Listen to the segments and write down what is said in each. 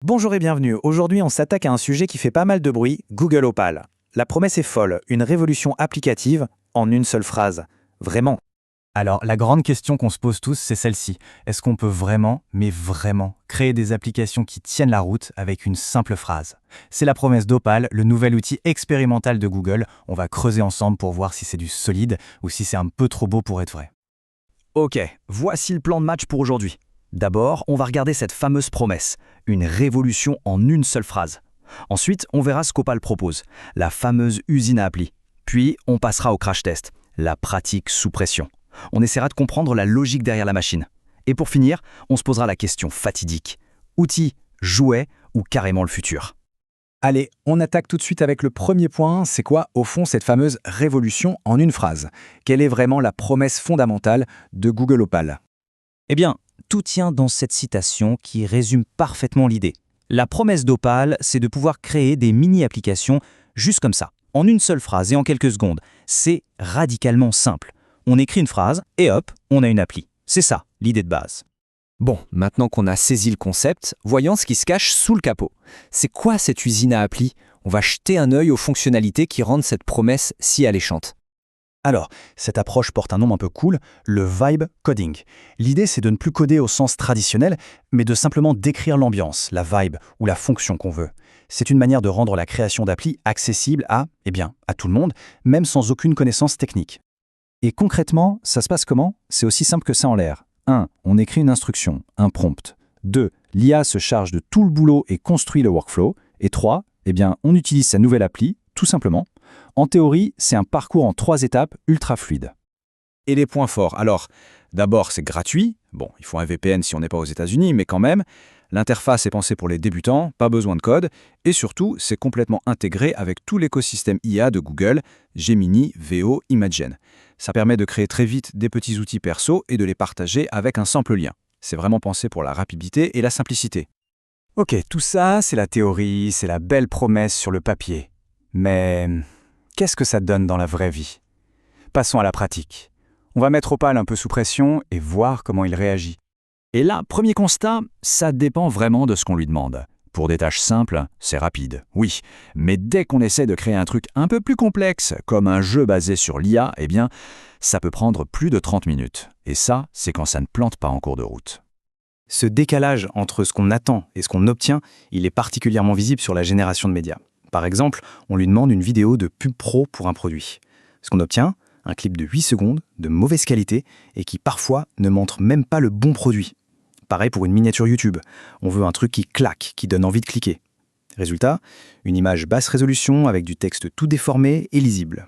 Bonjour et bienvenue. Aujourd'hui, on s'attaque à un sujet qui fait pas mal de bruit, Google Opal. La promesse est folle, une révolution applicative en une seule phrase. Vraiment. Alors, la grande question qu'on se pose tous, c'est celle-ci. Est-ce qu'on peut vraiment, mais vraiment, créer des applications qui tiennent la route avec une simple phrase? C'est la promesse d'Opal, le nouvel outil expérimental de Google. On va creuser ensemble pour voir si c'est du solide ou si c'est un peu trop beau pour être vrai. Ok, voici le plan de match pour aujourd'hui. D'abord, on va regarder cette fameuse promesse, une révolution en une seule phrase. Ensuite, on verra ce qu'Opal propose, la fameuse usine à appli. Puis, on passera au crash test, la pratique sous pression. On essaiera de comprendre la logique derrière la machine. Et pour finir, on se posera la question fatidique. Outil, jouet ou carrément le futur? Allez, on attaque tout de suite avec le premier point. C'est quoi, au fond, cette fameuse révolution en une phrase? Quelle est vraiment la promesse fondamentale de Google Opal? Eh bien, tout tient dans cette citation qui résume parfaitement l'idée. La promesse d'Opal, c'est de pouvoir créer des mini-applications juste comme ça, en une seule phrase et en quelques secondes. C'est radicalement simple. On écrit une phrase et hop, on a une appli. C'est ça, l'idée de base. Bon, maintenant qu'on a saisi le concept, voyons ce qui se cache sous le capot. C'est quoi cette usine à appli? On va jeter un œil aux fonctionnalités qui rendent cette promesse si alléchante. Alors, cette approche porte un nom un peu cool, le vibe coding. L'idée, c'est de ne plus coder au sens traditionnel, mais de simplement décrire l'ambiance, la vibe ou la fonction qu'on veut. C'est une manière de rendre la création d'appli accessible à tout le monde, même sans aucune connaissance technique. Et concrètement, ça se passe comment? C'est aussi simple que ça en l'air. 1. On écrit une instruction, un prompt. 2. L'IA se charge de tout le boulot et construit le workflow. Et 3. On utilise sa nouvelle appli, tout simplement. En théorie, c'est un parcours en 3 étapes ultra fluide. Et les points forts. Alors, d'abord, c'est gratuit. Bon, il faut un VPN si on n'est pas aux États-Unis, mais quand même. L'interface est pensée pour les débutants, pas besoin de code. Et surtout, c'est complètement intégré avec tout l'écosystème IA de Google, Gemini, Veo, Imagen. Ça permet de créer très vite des petits outils perso et de les partager avec un simple lien. C'est vraiment pensé pour la rapidité et la simplicité. Ok, tout ça, c'est la théorie, c'est la belle promesse sur le papier. Mais qu'est-ce que ça donne dans la vraie vie? Passons à la pratique. On va mettre Opal un peu sous pression et voir comment il réagit. Et là, premier constat, ça dépend vraiment de ce qu'on lui demande. Pour des tâches simples, c'est rapide, oui. Mais dès qu'on essaie de créer un truc un peu plus complexe, comme un jeu basé sur l'IA, ça peut prendre plus de 30 minutes. Et ça, c'est quand ça ne plante pas en cours de route. Ce décalage entre ce qu'on attend et ce qu'on obtient, il est particulièrement visible sur la génération de médias. Par exemple, on lui demande une vidéo de pub pro pour un produit. Ce qu'on obtient, un clip de 8 secondes, de mauvaise qualité, et qui parfois ne montre même pas le bon produit. Pareil pour une miniature YouTube. On veut un truc qui claque, qui donne envie de cliquer. Résultat, une image basse résolution avec du texte tout déformé et lisible.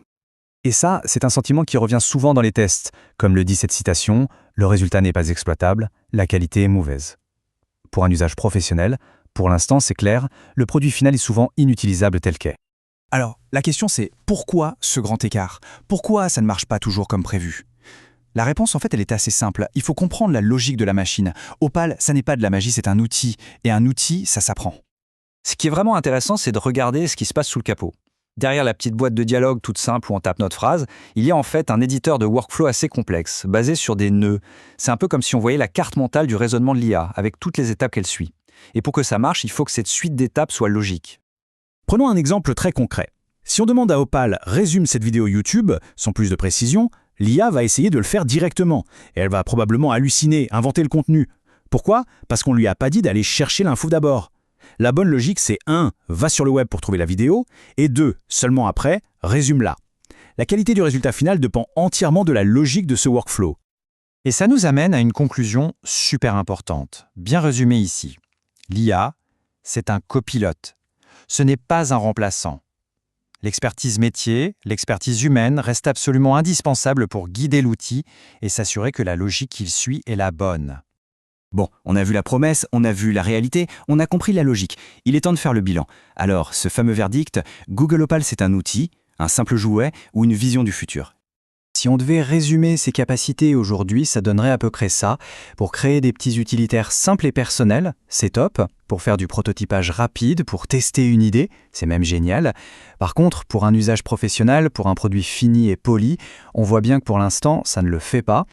Et ça, c'est un sentiment qui revient souvent dans les tests. Comme le dit cette citation, le résultat n'est pas exploitable, la qualité est mauvaise. Pour un usage professionnel, pour l'instant, c'est clair, le produit final est souvent inutilisable tel qu'est. Alors, la question c'est pourquoi ce grand écart? Pourquoi ça ne marche pas toujours comme prévu? La réponse, en fait, elle est assez simple. Il faut comprendre la logique de la machine. Opal, ça n'est pas de la magie, c'est un outil. Et un outil, ça s'apprend. Ce qui est vraiment intéressant, c'est de regarder ce qui se passe sous le capot. Derrière la petite boîte de dialogue toute simple où on tape notre phrase, il y a en fait un éditeur de workflow assez complexe, basé sur des nœuds. C'est un peu comme si on voyait la carte mentale du raisonnement de l'IA, avec toutes les étapes qu'elle suit. Et pour que ça marche, il faut que cette suite d'étapes soit logique. Prenons un exemple très concret. Si on demande à Opal « résume cette vidéo YouTube » sans plus de précision, l'IA va essayer de le faire directement. Et elle va probablement halluciner, inventer le contenu. Pourquoi? Parce qu'on ne lui a pas dit d'aller chercher l'info d'abord. La bonne logique, c'est 1. Va sur le web pour trouver la vidéo, et 2. Seulement après, résume-la. La qualité du résultat final dépend entièrement de la logique de ce workflow. Et ça nous amène à une conclusion super importante, bien résumée ici. L'IA, c'est un copilote. Ce n'est pas un remplaçant. L'expertise métier, l'expertise humaine reste absolument indispensable pour guider l'outil et s'assurer que la logique qu'il suit est la bonne. Bon, on a vu la promesse, on a vu la réalité, on a compris la logique. Il est temps de faire le bilan. Alors, ce fameux verdict, Google Opal, c'est un outil, un simple jouet ou une vision du futur? Si on devait résumer ses capacités aujourd'hui, ça donnerait à peu près ça. Pour créer des petits utilitaires simples et personnels, c'est top. Pour faire du prototypage rapide, pour tester une idée, c'est même génial. Par contre, pour un usage professionnel, pour un produit fini et poli, on voit bien que pour l'instant, ça ne le fait pas.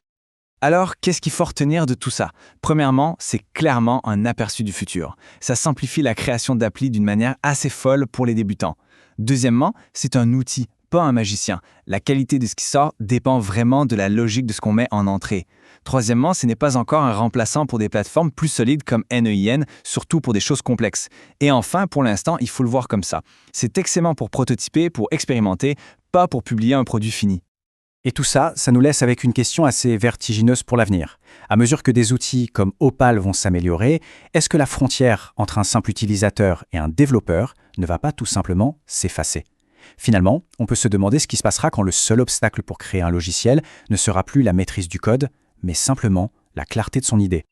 Alors, qu'est-ce qu'il faut retenir de tout ça? Premièrement, c'est clairement un aperçu du futur. Ça simplifie la création d'applis d'une manière assez folle pour les débutants. Deuxièmement, c'est un outil, pas un magicien. La qualité de ce qui sort dépend vraiment de la logique de ce qu'on met en entrée. Troisièmement, ce n'est pas encore un remplaçant pour des plateformes plus solides comme NEIN, surtout pour des choses complexes. Et enfin, pour l'instant, il faut le voir comme ça. C'est excellent pour prototyper, pour expérimenter, pas pour publier un produit fini. Et tout ça, ça nous laisse avec une question assez vertigineuse pour l'avenir. À mesure que des outils comme Opal vont s'améliorer, est-ce que la frontière entre un simple utilisateur et un développeur ne va pas tout simplement s'effacer? Finalement, on peut se demander ce qui se passera quand le seul obstacle pour créer un logiciel ne sera plus la maîtrise du code, mais simplement la clarté de son idée.